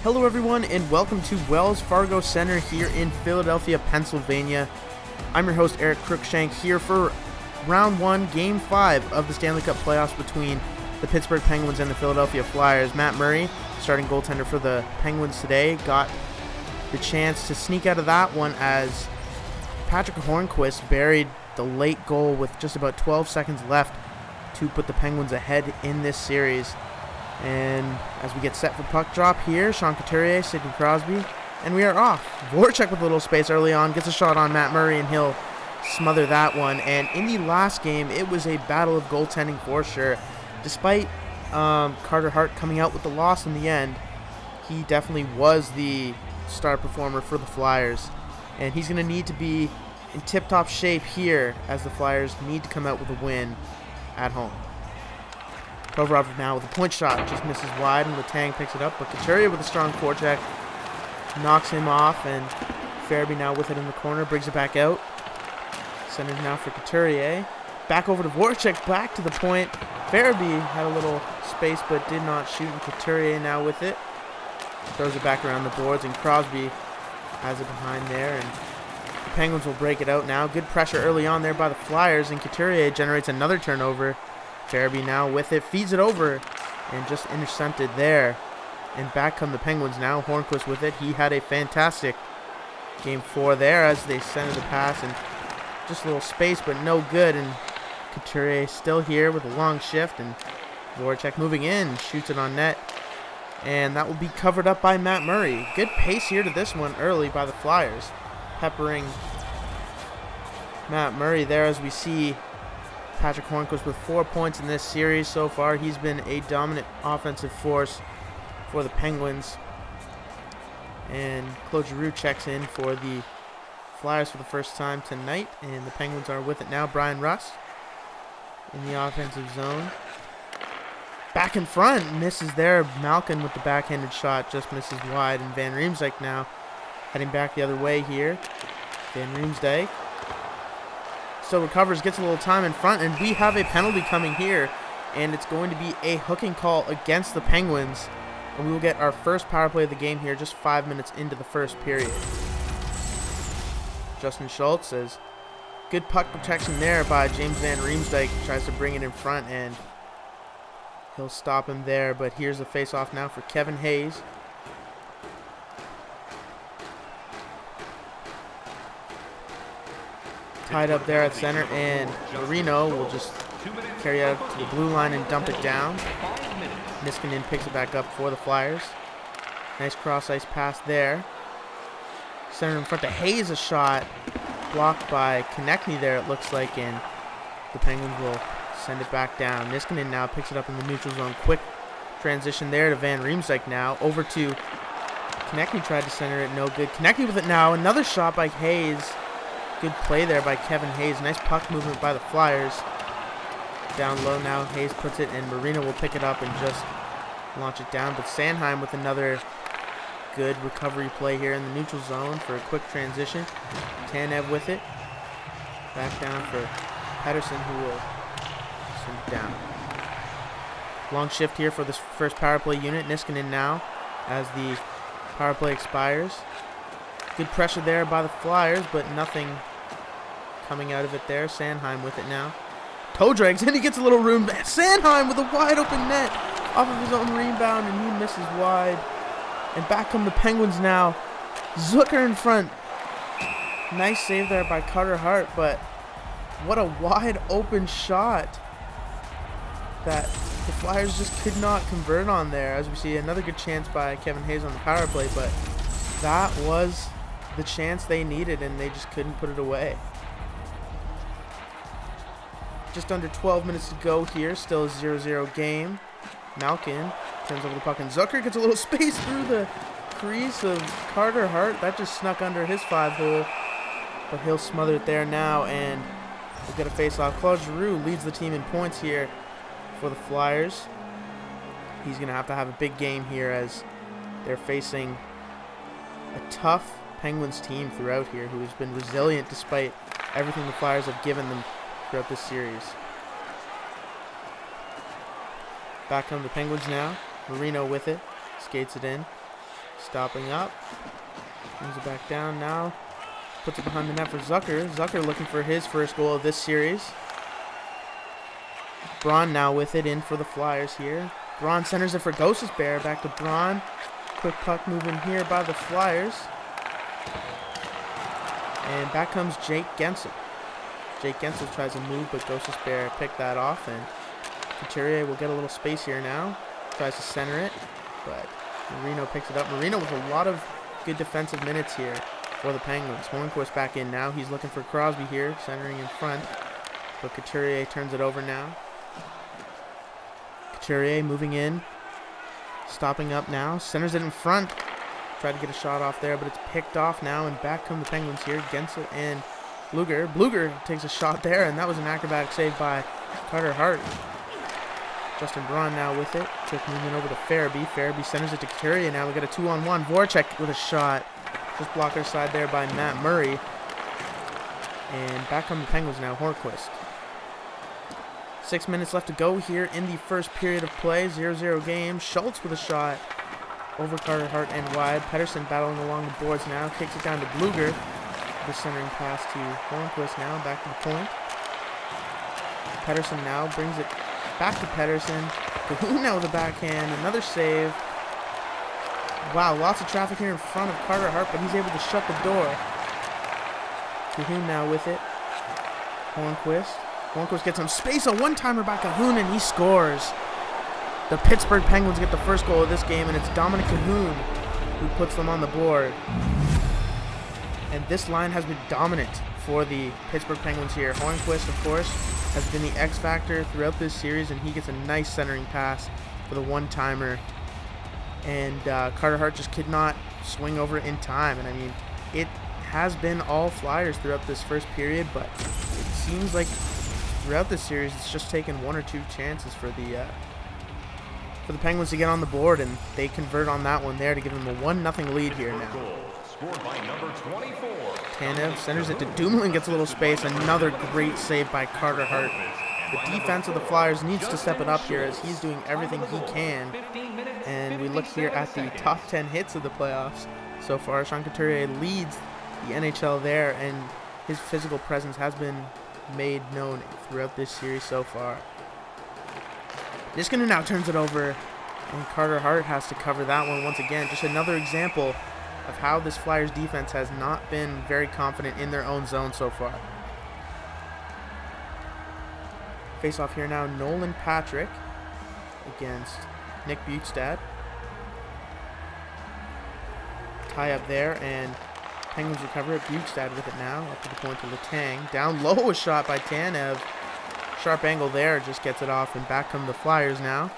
Hello everyone and welcome to Wells Fargo Center here in Philadelphia, Pennsylvania. I'm your host Eric Cruikshank here for Round 1, Game 5 of the Stanley Cup playoffs between the Pittsburgh Penguins and the Philadelphia Flyers. Matt Murray, starting goaltender for the Penguins today, got the chance to sneak out of that one as Patrick Hornqvist buried the late goal with just about 12 seconds left to put the Penguins ahead in this series. And as we get set for puck drop here, Sean Couturier, Sidney Crosby, and we are off. Voracek with a little space early on, gets a shot on Matt Murray, and he'll smother that one. And in the last game, it was a battle of goaltending for sure. Despite Carter Hart coming out with the loss in the end, he definitely was the star performer for the Flyers. And he's going to need to be in tip-top shape here as the Flyers need to come out with a win at home. Provorov now with a point shot, just misses wide, and Letang picks it up, but Couturier with a strong forecheck knocks him off, and Farabee now with it in the corner, brings it back out. Centers now for Couturier. Back over to Voracek, back to the point. Farabee had a little space but did not shoot, and Couturier now with it. Throws it back around the boards, and Crosby has it behind there, and the Penguins will break it out now. Good pressure early on there by the Flyers, and Couturier generates another turnover. Farabee now with it, feeds it over, and just intercepted there. And back come the Penguins now. Hornqvist with it. He had a fantastic Game 4 there as they centered the pass, and just a little space, but no good. And Couturier still here with a long shift, and Voracek moving in, shoots it on net. And that will be covered up by Matt Murray. Good pace here to this one early by the Flyers, peppering Matt Murray there as we see Patrick Hornqvist with 4 points in this series so far. He's been a dominant offensive force for the Penguins. And Claude Giroux checks in for the Flyers for the first time tonight, and the Penguins are with it now. Brian Rust in the offensive zone. Back in front, misses there. Malkin with the backhanded shot, just misses wide, and Van Riemsdyk now heading back the other way here. Van Riemsdyk still recovers, gets a little time in front, and we have a penalty coming here, and it's going to be a hooking call against the Penguins, and we will get our first power play of the game here just 5 minutes into the first period. Justin Schultz says good puck protection there by James Van Riemsdyk, tries to bring it in front, and he'll stop him there, but here's the face-off now for Kevin Hayes. Tied up there at center, and Marino will just carry out to the blue line and dump it down. Niskanen picks it back up for the Flyers. Nice cross-ice pass there. Center in front to Hayes, a shot blocked by Konechny there, it looks like, and the Penguins will send it back down. Niskanen now picks it up in the neutral zone. Quick transition there to Van Riemsdyk now. Over to Konechny, tried to center it, no good. Konechny with it now. Another shot by Hayes. Good play there by Kevin Hayes. Nice puck movement by the Flyers. Down low now, Hayes puts it, and Marino will pick it up and just launch it down. But Sanheim with another good recovery play here in the neutral zone for a quick transition. Tanev with it. Back down for Pedersen, who will send it down. Long shift here for this first power play unit. Niskanen now as the power play expires. Good pressure there by the Flyers, but nothing coming out of it there. Sanheim with it now. Toe drags, and he gets a little room. Sanheim with a wide open net off of his own rebound, and he misses wide. And back come the Penguins now. Zucker in front. Nice save there by Carter Hart, but what a wide open shot that the Flyers just could not convert on there. As we see another good chance by Kevin Hayes on the power play, but that was the chance they needed, and they just couldn't put it away. Just under 12 minutes to go here. Still a 0-0 game. Malkin turns over the puck, and Zucker gets a little space through the crease of Carter Hart. That just snuck under his 5-hole, but he'll smother it there now, and we'll get a face-off. Claude Giroux leads the team in points here for the Flyers. He's going to have a big game here as they're facing a tough Penguins team throughout here who has been resilient despite everything the Flyers have given them throughout this series. Back come the Penguins now. Marino with it. Skates it in. Stopping up. Brings it back down now. Puts it behind the net for Zucker. Zucker looking for his first goal of this series. Braun now with it in for the Flyers here. Braun centers it for Gostisbehere. Back to Braun. Quick puck moving here by the Flyers. And back comes Jake Gensel. Jake Gensel tries to move, but Gostisbehere picked that off. And Couturier will get a little space here now. Tries to center it, but Marino picks it up. Marino with a lot of good defensive minutes here for the Penguins. Hornquist back in now. He's looking for Crosby here, centering in front. But Couturier turns it over now. Couturier moving in. Stopping up now. Centers it in front. Tried to get a shot off there, but it's picked off now. And back come the Penguins here. Gensel and Bluger. Bluger takes a shot there, and that was an acrobatic save by Carter Hart. Justin Braun now with it. Quick movement over to Farabee. Farabee centers it to Couturier. Now we got a 2-on-1. Voracek with a shot. Just blocker side there by Matt Murray. And back come the Penguins now. Hornquist. 6 minutes left to go here in the first period of play. 0-0 game. Schultz with a shot over Carter Hart and wide. Pettersson battling along the boards now. Kicks it down to Bluger. The centering pass to Hornquist now. Back to the point. Pettersson now brings it back to Pettersson. Cahoon now with a backhand. Another save. Wow, lots of traffic here in front of Carter Hart, but he's able to shut the door. Cahoon now with it. Hornquist. Hornquist gets some space. A one-timer by Cahoon, and he scores. The Pittsburgh Penguins get the first goal of this game, and it's Dominic Cahoon who puts them on the board. And this line has been dominant for the Pittsburgh Penguins here. Hornquist, of course, has been the X factor throughout this series, and he gets a nice centering pass for the one-timer. And Carter Hart just could not swing over in time. And I mean, it has been all Flyers throughout this first period, but it seems like throughout this series it's just taken one or two chances for the Penguins to get on the board, and they convert on that one there to give them a 1-0 lead here now. Scored by number 24. Tanev centers it to Dumoulin, gets a little space. Another great save by Carter Hart. The defense of the Flyers needs to step it up here as he's doing everything he can. And we look here at the top 10 hits of the playoffs so far. Sean Couturier leads the NHL there, and his physical presence has been made known throughout this series so far. Niskanen now turns it over, and Carter Hart has to cover that one once again. Just another example of how this Flyers defense has not been very confident in their own zone so far. Face off here now, Nolan Patrick against Nick Bukestad. Tie up there, and Penguins recover it. Bukestad with it now, up to the point to Letang. Down low, a shot by Tanev. Sharp angle there, just gets it off, and back come the Flyers now.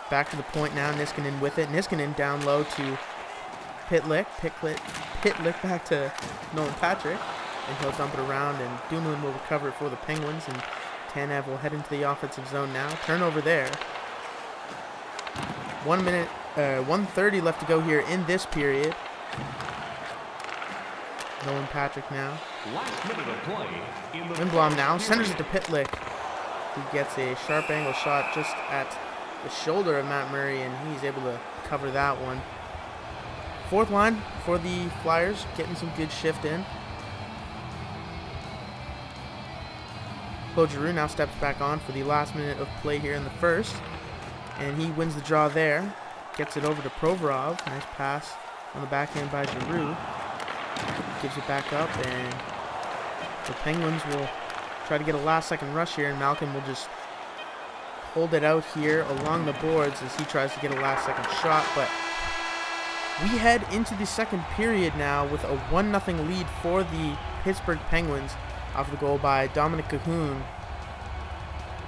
Back to the point now, Niskanen with it. Niskanen down low to Pitlick. Pitlick back to Nolan Patrick. And he'll dump it around, and Dumoulin will recover it for the Penguins, and Tanev will head into the offensive zone now. Turnover there. 1:30 left to go here in this period. Nolan Patrick now. Last minute of play in the Lindblom now centers it to Pitlick. He gets a sharp angle shot just at the shoulder of Matt Murray, and he's able to cover that one. Fourth line for the Flyers, getting some good shift in. Claude Giroux now steps back on for the last minute of play here in the first, and he wins the draw there. Gets it over to Provorov. Nice pass on the backhand by Giroux. Gives it back up, and the Penguins will try to get a last-second rush here, and Malkin will just hold it out here along the boards as he tries to get a last-second shot. But we head into the second period now with a 1-0 lead for the Pittsburgh Penguins off the goal by Dominic Cahoon.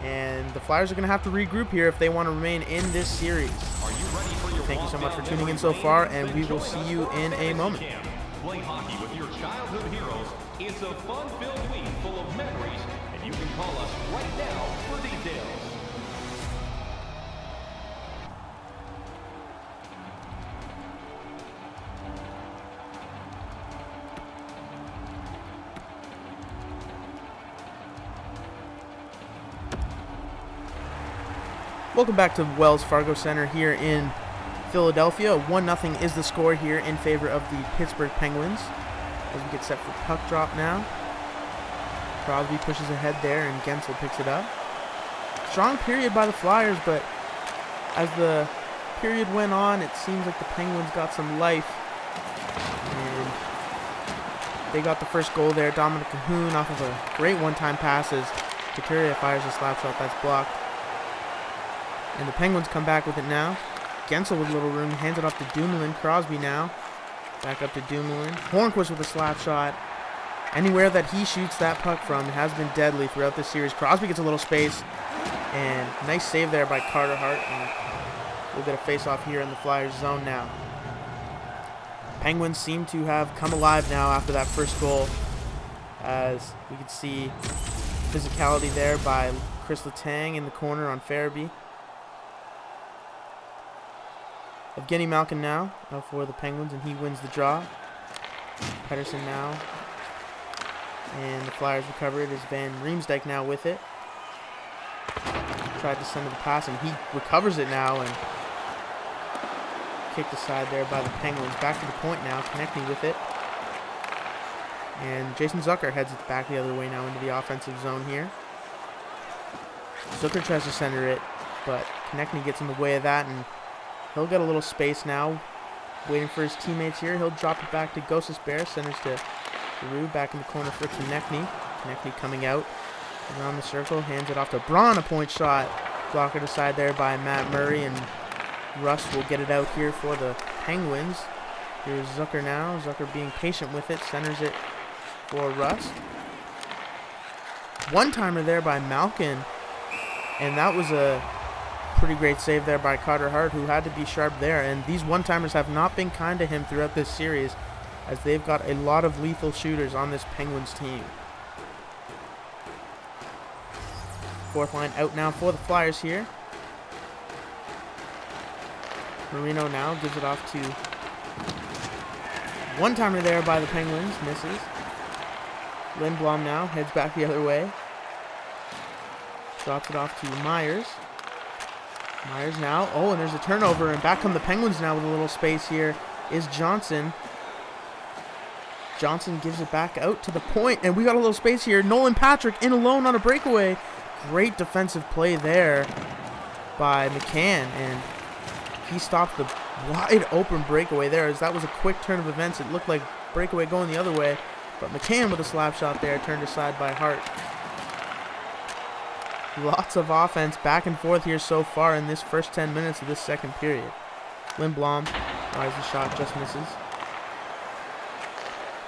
And the Flyers are going to have to regroup here if they want to remain in this series. Thank you so much for tuning in so far, and we will see you in a moment. Play hockey with your childhood heroes. It's a fun-filled week full of memories, and you can call us right now for details. Welcome back to Wells Fargo Center here in Philadelphia. 1-0 is the score here in favor of the Pittsburgh Penguins. As we get set for puck drop now. Crosby pushes ahead there, and Gensel picks it up. Strong period by the Flyers, but as the period went on, it seems like the Penguins got some life. And they got the first goal there. Dominic Cahoon off of a great one-time pass as Couturier fires a slap shot that's blocked. And the Penguins come back with it now. Gensel with a little room, hands it off to Dumoulin. Crosby now. Back up to Dumoulin. Hornquist with a slap shot. Anywhere that he shoots that puck from has been deadly throughout this series. Crosby gets a little space. And nice save there by Carter Hart. And we'll get a face-off here in the Flyers zone now. Penguins seem to have come alive now after that first goal. As we can see physicality there by Chris Letang in the corner on Farabee. Evgeny Malkin now for the Penguins, and he wins the draw. Pettersson now. And the Flyers recover it as Van Riemsdyk now with it. Tried to send the pass, and he recovers it now, and kicked aside there by the Penguins. Back to the point now, Konechny with it. And Jason Zucker heads it back the other way now into the offensive zone here. Zucker tries to center it, but Konechny gets in the way of that, and he'll get a little space now, waiting for his teammates here. He'll drop it back to Gosses Bear, centers to Giroux, back in the corner for Konechny. Konechny coming out around the circle, hands it off to Braun, a point shot. Blocked aside there by Matt Murray, and Russ will get it out here for the Penguins. Here's Zucker now. Zucker being patient with it, centers it for Russ. One-timer there by Malkin, and that was a pretty great save there by Carter Hart, who had to be sharp there. And these one-timers have not been kind to him throughout this series, as they've got a lot of lethal shooters on this Penguins team. Fourth line out now for the Flyers here. Marino now gives it off to one-timer there by the Penguins, misses. Lindblom now heads back the other way. Drops it off to Myers. Myers now, and there's a turnover, and back come the Penguins now with a little space here is Johnson. Johnson gives it back out to the point, and we got a little space here. Nolan Patrick in alone on a breakaway. Great defensive play there by McCann, and he stopped the wide open breakaway there, as that was a quick turn of events. It looked like breakaway going the other way, but McCann with a slap shot there, turned aside by Hart. Lots of offense back and forth here so far in this first 10 minutes of this second period. Lindblom fires the shot, just misses.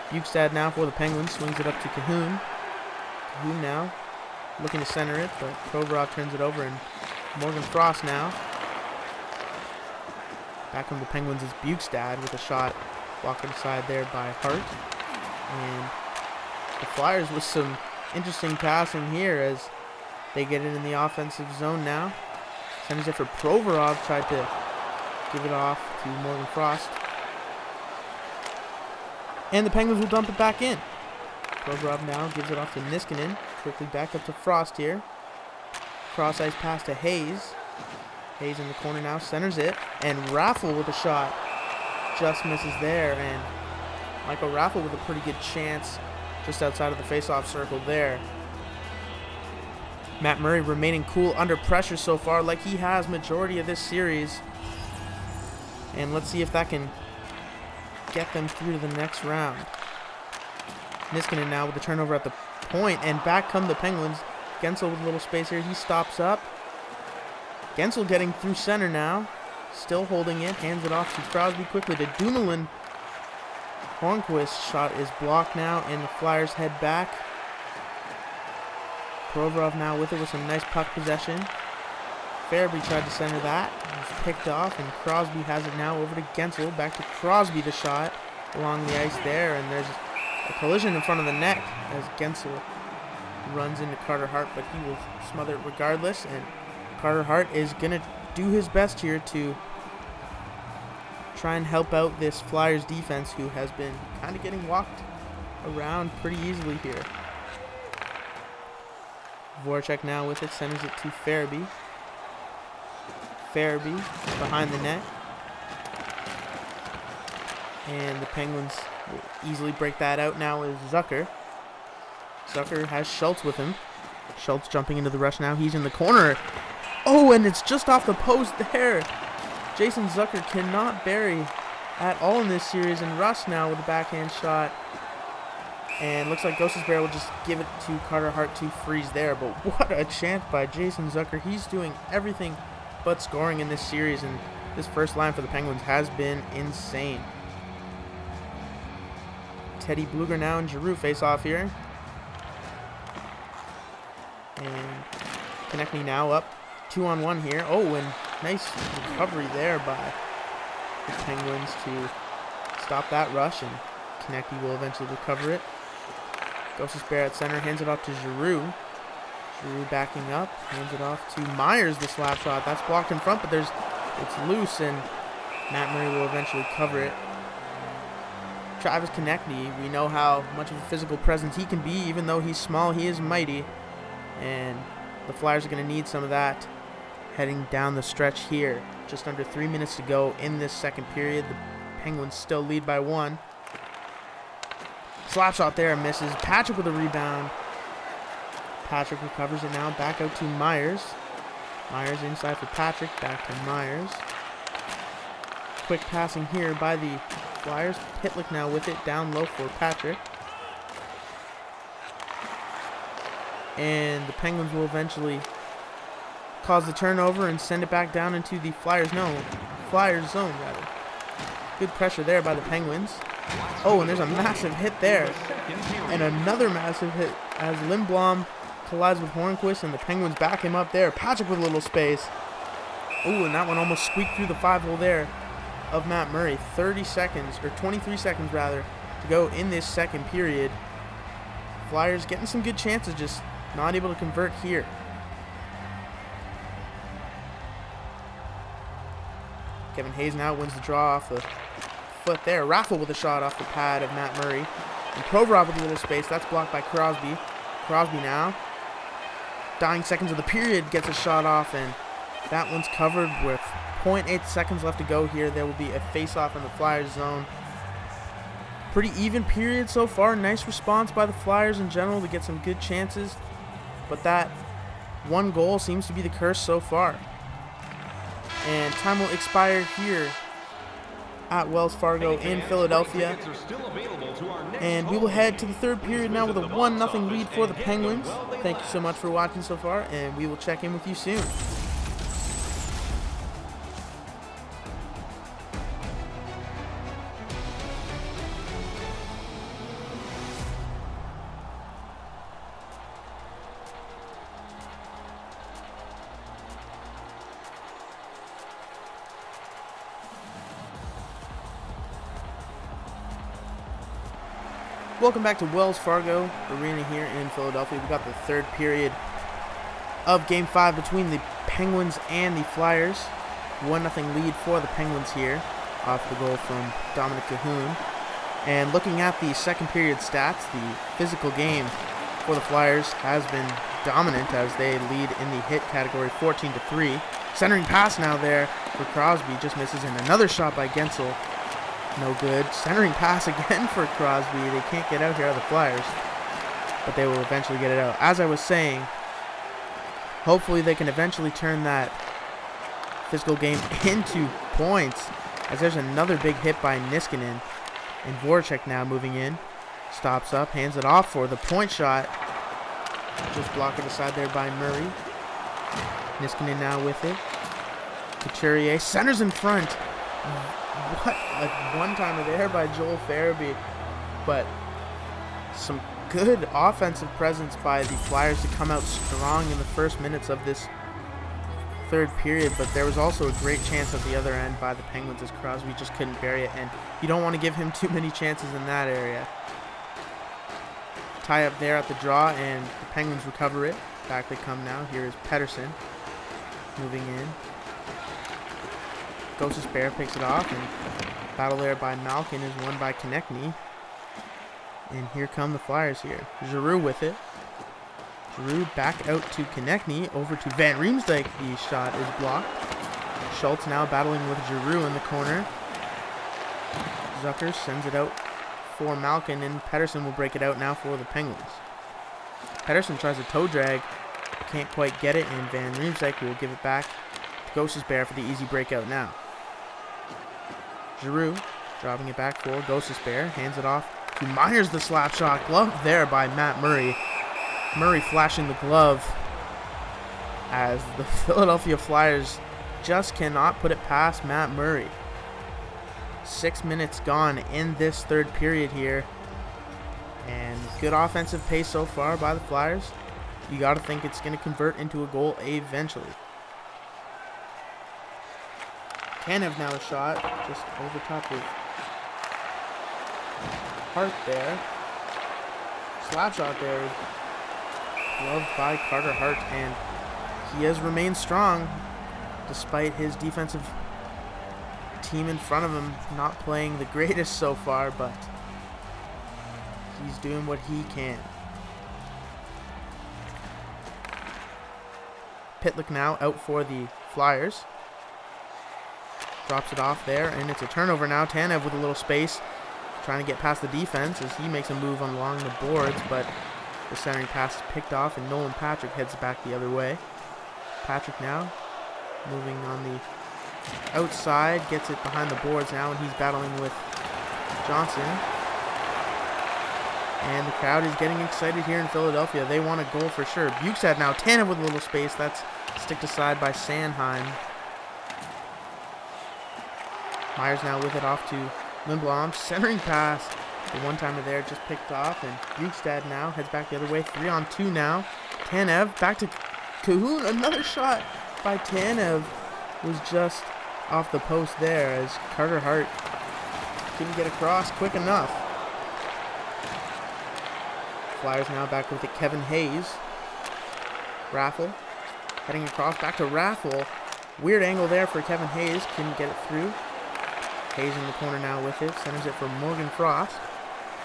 Bukestad now for the Penguins, swings it up to Cahoon. Cahoon now looking to center it, but Provorov turns it over, and Morgan Frost now. Back from the Penguins is Bukestad with a shot blocked aside there by Hart. And the Flyers with some interesting passing here as they get it in the offensive zone now. Sends it for Provorov, tried to give it off to Morgan Frost. And the Penguins will dump it back in. Provorov now gives it off to Niskanen. Quickly back up to Frost here. Cross-ice pass to Hayes. Hayes in the corner now, centers it. And Raffle with a shot. Just misses there. And Michael Raffle with a pretty good chance just outside of the face-off circle there. Matt Murray remaining cool under pressure so far, like he has majority of this series. And let's see if that can get them through to the next round. Niskanen now with the turnover at the point, and back come the Penguins. Gensel with a little space here. He stops up. Gensel getting through center now. Still holding it. Hands it off to Crosby quickly to Dumoulin. Hornquist's shot is blocked now, and the Flyers head back. Provorov now with it with some nice puck possession. Farabee tried to center that. It was picked off, and Crosby has it now over to Gensel. Back to Crosby, the shot along the ice there, and there's a collision in front of the net as Gensel runs into Carter Hart, but he will smother it regardless. And Carter Hart is going to do his best here to try and help out this Flyers defense, who has been kind of getting walked around pretty easily here. Voracek now with it, sends it to Farabee. Farabee behind the net. And the Penguins will easily break that out now is Zucker. Zucker has Schultz with him. Schultz jumping into the rush now. He's in the corner. Oh, and it's just off the post there. Jason Zucker cannot bury at all in this series. And Russ now with a backhand shot. And looks like Gostisbehere Bear will just give it to Carter Hart to freeze there. But what a chance by Jason Zucker. He's doing everything but scoring in this series. And this first line for the Penguins has been insane. Teddy Bluger now and Giroux face off here. And Konechny now up 2-on-1 here. Oh, and nice recovery there by the Penguins to stop that rush. And Konechny will eventually recover it. Gostisbehere Bear at center, hands it off to Giroux. Giroux backing up, hands it off to Myers, the slap shot. That's blocked in front, but it's loose, and Matt Murray will eventually cover it. Travis Konechny, we know how much of a physical presence he can be. Even though he's small, he is mighty. And the Flyers are going to need some of that heading down the stretch here. Just under 3 minutes to go in this second period. The Penguins still lead by 1. Slap shot there, misses. Patrick with a rebound. Patrick recovers it now. Back out to Myers. Myers inside for Patrick. Back to Myers. Quick passing here by the Flyers. Pitlick now with it. Down low for Patrick. And the Penguins will eventually cause the turnover and send it back down into the Flyers zone, rather. Good pressure there by the Penguins. Oh, and there's a massive hit there. And another massive hit as Lindblom collides with Hornquist, and the Penguins back him up there. Patrick with a little space. Oh, and that one almost squeaked through the 5-hole there of Matt Murray. 30 seconds, or 23 seconds rather, to go in this second period. Flyers getting some good chances, just not able to convert here. Kevin Hayes now wins the draw off the foot there. Raffle with a shot off the pad of Matt Murray. And Provorov with a little space. That's blocked by Crosby. Crosby now, dying seconds of the period, gets a shot off, and that one's covered with 0.8 seconds left to go here. There will be a face-off in the Flyers zone. Pretty even period so far. Nice response by the Flyers in general to get some good chances. But that one goal seems to be the curse so far. And time will expire here at Wells Fargo in Philadelphia. And we will head to the third period now with a 1-0 lead for the Penguins. Thank you so much for watching so far, and we will check in with you soon. Welcome back to Wells Fargo Arena here in Philadelphia. We got the third period of Game 5 between the Penguins and the Flyers. 1-0 lead for the Penguins here off the goal from Dominic Cahoon. And looking at the second period stats, the physical game for the Flyers has been dominant as they lead in the hit category 14-3. Centering pass now there for Crosby, just misses, and another shot by Gensel. No good. Centering pass again for Crosby. They can't get out here are the Flyers, but they will eventually get it out. As I was saying, hopefully they can eventually turn that physical game into points, as there's another big hit by Niskanen. And Voracek now moving in. Stops up, hands it off for the point shot. Just blocked it aside there by Murray. Niskanen now with it. Couturier centers in front. What a one-timer there by Joel Farabee. But some good offensive presence by the Flyers to come out strong in the first minutes of this third period. But there was also a great chance at the other end by the Penguins as Crosby just couldn't bury it. And you don't want to give him too many chances in that area. Tie up there at the draw, and the Penguins recover it. Back they come now. Here is Pettersson moving in. Gostisbehere Bear picks it off, and battle there by Malkin is won by Konechny. And here come the Flyers here. Giroux with it. Giroux back out to Konechny, over to Van Riemsdyk. The shot is blocked. Schultz now battling with Giroux in the corner. Zucker sends it out for Malkin, and Pedersen will break it out now for the Penguins. Pedersen tries a toe drag, can't quite get it, and Van Riemsdyk will give it back to Gostisbehere for the easy breakout now. Giroux dropping it back for Gostisbehere, hands it off to Myers, the slap shot, glove there by Matt Murray. Murray flashing the glove as the Philadelphia Flyers just cannot put it past Matt Murray. 6 minutes gone in this third period here, and good offensive pace so far by the Flyers. You got to think it's going to convert into a goal eventually. Tanev now a shot just over top of Hart there. Slap shot there, loved by Carter Hart, and he has remained strong despite his defensive team in front of him not playing the greatest so far, but he's doing what he can. Pitlick now out for the Flyers. Drops it off there, and it's a turnover now. Tanev with a little space, trying to get past the defense as he makes a move along the boards, but the centering pass is picked off, and Nolan Patrick heads back the other way. Patrick now moving on the outside, gets it behind the boards now, and he's battling with Johnson. And the crowd is getting excited here in Philadelphia. They want a goal for sure. Bukestad now, Tanev with a little space. That's sticked aside by Sanheim. Myers now with it off to Lindblom. Centering pass. The one-timer there just picked off, and Bukestad now heads back the other way. 3-on-2 now. Tanev back to Cahoon. Another shot by Tanev was just off the post there as Carter Hart couldn't get across quick enough. Flyers now back with it. Kevin Hayes. Raffle heading across back to Raffle. Weird angle there for Kevin Hayes. Couldn't get it through. Hayes in the corner now with it. Centers it for Morgan Frost.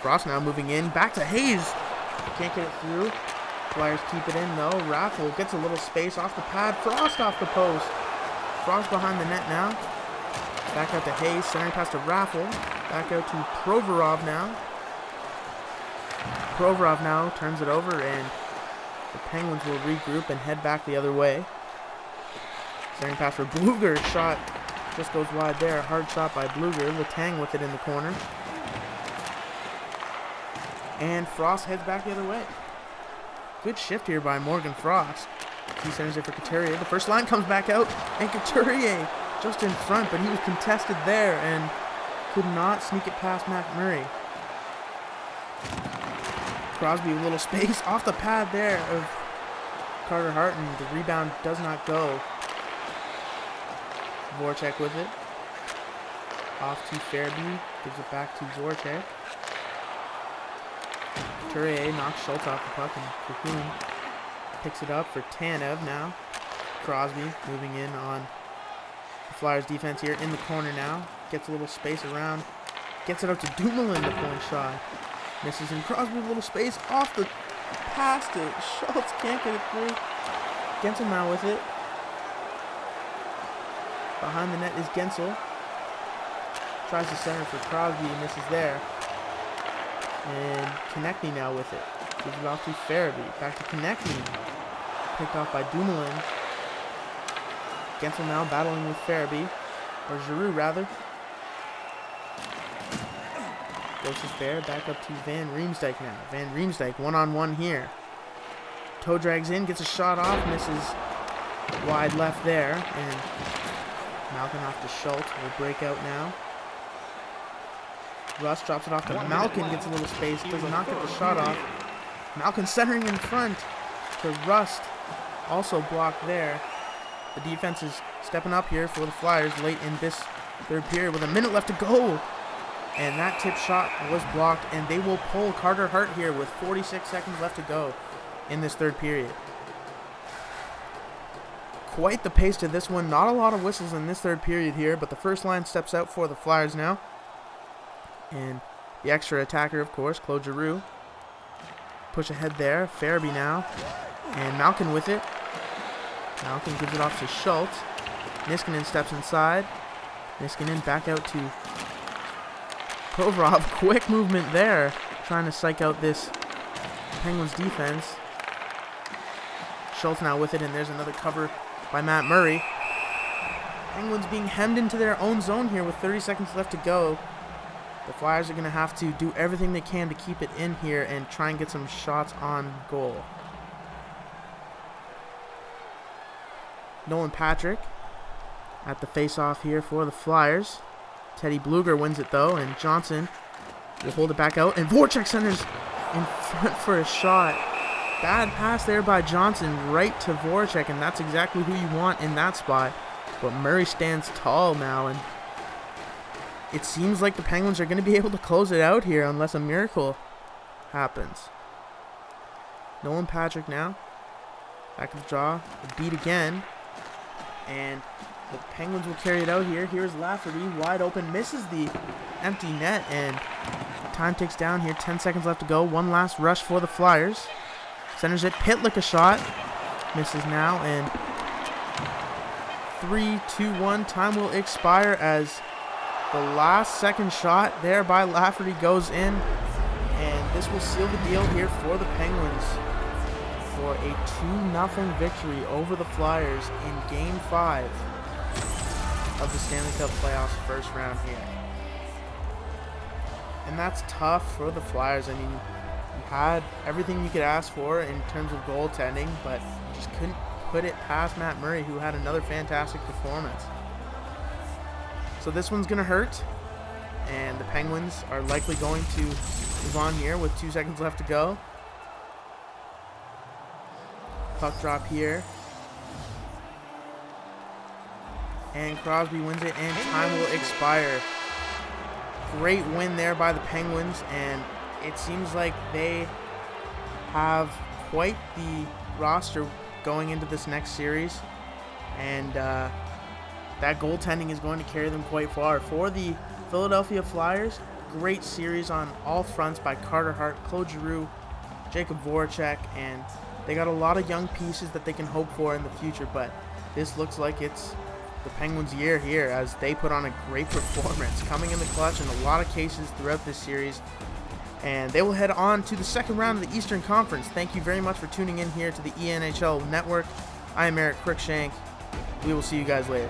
Frost now moving in. Back to Hayes. Can't get it through. Flyers keep it in though. Raffle gets a little space off the pad. Frost off the post. Frost behind the net now. Back out to Hayes. Centering pass to Raffle. Back out to Provorov now. Provorov now turns it over, and the Penguins will regroup and head back the other way. Centering pass for Bluger. Shot just goes wide there. Hard shot by Bluger. Letang with it in the corner. And Frost heads back the other way. Good shift here by Morgan Frost. He centers it for Couturier. The first line comes back out, and Couturier just in front, but he was contested there and could not sneak it past Matt Murray. Crosby with a little space off the pad there of Carter Hart, and the rebound does not go. Voracek with it. Off to Farabee. Gives it back to Voracek. Couturier knocks Schultz off the puck, and Cocoon picks it up for Tanev now. Crosby moving in on the Flyers defense here in the corner now. Gets a little space around. Gets it up to Dumoulin, the point shot. Misses, and Crosby with a little space off the pass to Schultz. Can't get it through. Gensel now with it. Behind the net is Gensel. Tries to center for Crosby, misses there. And Konechny now with it. Gives it off to Farabee. Back to Konechny. Picked off by Dumoulin. Gensel now battling with Farabee. Or Giroux, rather. Gostisbehere back up to Van Riemsdyk now. Van Riemsdyk one-on-one here. Toe drags in, gets a shot off, misses wide left there. And Malkin off to Schultz. Will break out now. Russ drops it off to Malkin, gets a little space, does not get the shot off. Malkin centering in front to Rust, also blocked there. The defense is stepping up here for the Flyers late in this third period with a minute left to go. And that tip shot was blocked, and they will pull Carter Hart here with 46 seconds left to go in this third period. Quite the pace to this one. Not a lot of whistles in this third period here, but the first line steps out for the Flyers now. And the extra attacker, of course, Claude Giroux. Push ahead there. Farabee now. And Malkin with it. Malkin gives it off to Schultz. Niskanen steps inside. Niskanen back out to Provorov, quick movement there, trying to psych out this Penguins defense. Schultz now with it, and there's another cover by Matt Murray. Penguins being hemmed into their own zone here with 30 seconds left to go. The Flyers are going to have to do everything they can to keep it in here and try and get some shots on goal. Nolan Patrick at the face-off here for the Flyers. Teddy Bluger wins it though, and Johnson will hold it back out, and Voracek centers in front for a shot. Bad pass there by Johnson right to Voracek, and that's exactly who you want in that spot. But Murray stands tall now, and it seems like the Penguins are going to be able to close it out here unless a miracle happens. Nolan Patrick now. Back of the draw. Beat again. And the Penguins will carry it out here. Here's Lafferty, wide open, misses the empty net, and time ticks down here. 10 seconds left to go. One last rush for the Flyers. Centers it. Pitlick a shot. Misses now, and 3, 2, 1. Time will expire as the last second shot there by Lafferty goes in, and this will seal the deal here for the Penguins for a 2-0 victory over the Flyers in Game 5 of the Stanley Cup Playoffs first round here. And that's tough for the Flyers. I mean, you had everything you could ask for in terms of goaltending, but you just couldn't put it past Matt Murray, who had another fantastic performance. So this one's going to hurt, and the Penguins are likely going to move on here with 2 seconds left to go. Puck drop here. And Crosby wins it, and time will expire. Great win there by the Penguins, and it seems like they have quite the roster going into this next series, and that goaltending is going to carry them quite far. For the Philadelphia Flyers, great series on all fronts by Carter Hart, Claude Giroux, Jacob Voracek, and they got a lot of young pieces that they can hope for in the future, but this looks like it's the Penguins' year here as they put on a great performance, coming in the clutch in a lot of cases throughout this series. And they will head on to the second round of the Eastern Conference. Thank you very much for tuning in here to the ENHL Network. I am Eric Cruikshank. We will see you guys later.